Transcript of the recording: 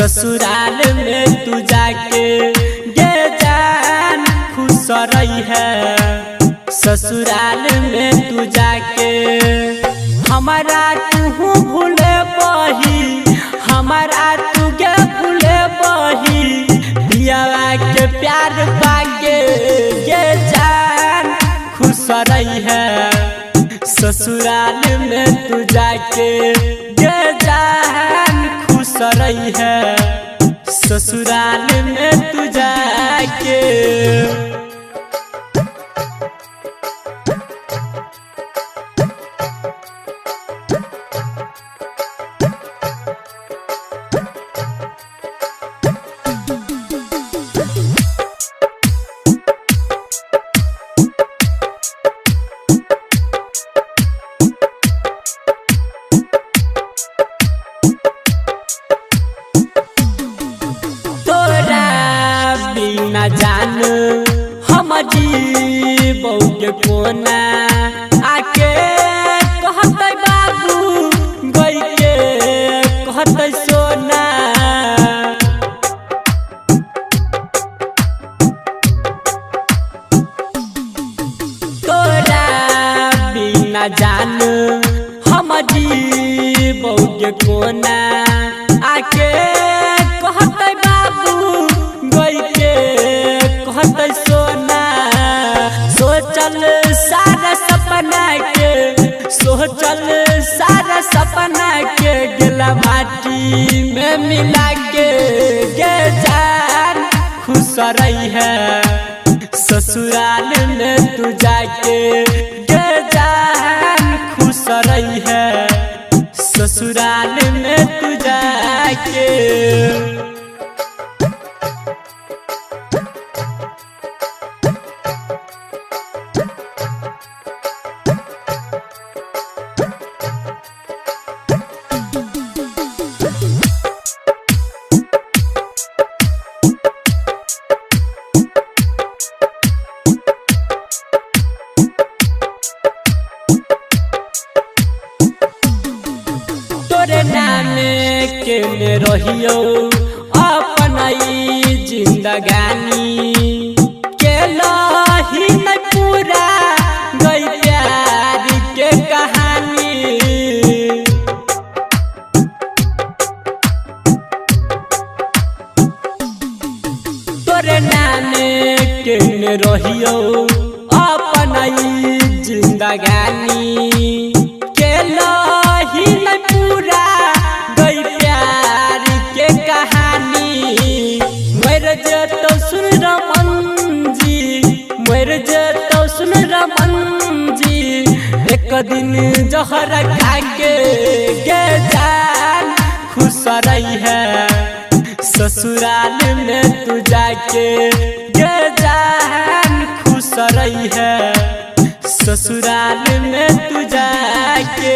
ससुराल में तू जाके गे जान खुश रही है। ससुराल में तू जाके हमारा तू भूले बही, हमारा तू गे भूले बही। पियावा के प्यार पाके गे जान खुश रही है। ससुराल में तू जाके गे जान खुश रही है। ससुराल में तू जाके ना जान हम जीबौ के कोना आके कहते बाबू गई के कहते सोना। तोरा बिना जान हम जीबौ के कोना आके कहते बाबू गई के कहते सोना। सोचल सारा सपना के, सोचल सारा सपना के गिला माटी में मिला के गे जान खुश रही है। ससुराल में तू जाके गे जान खुश रही है। ससुराल में तू जाके तोरे नाम के ने रहियो अपना जिंदगानी के लही न पूरा गई प्यार के कहानी। तोरे नाम के ने रहियो अपना जिंदगानी के लही न पूरा गई प्यार के कहानी। मर जतो सुन रमन जी, मर जतो सुन रमन जी। एक दिन जहर खाके गे जान खुश रही है। ससुराल में तू जाके गे जान खुश रही है। ससुराल में तू जाके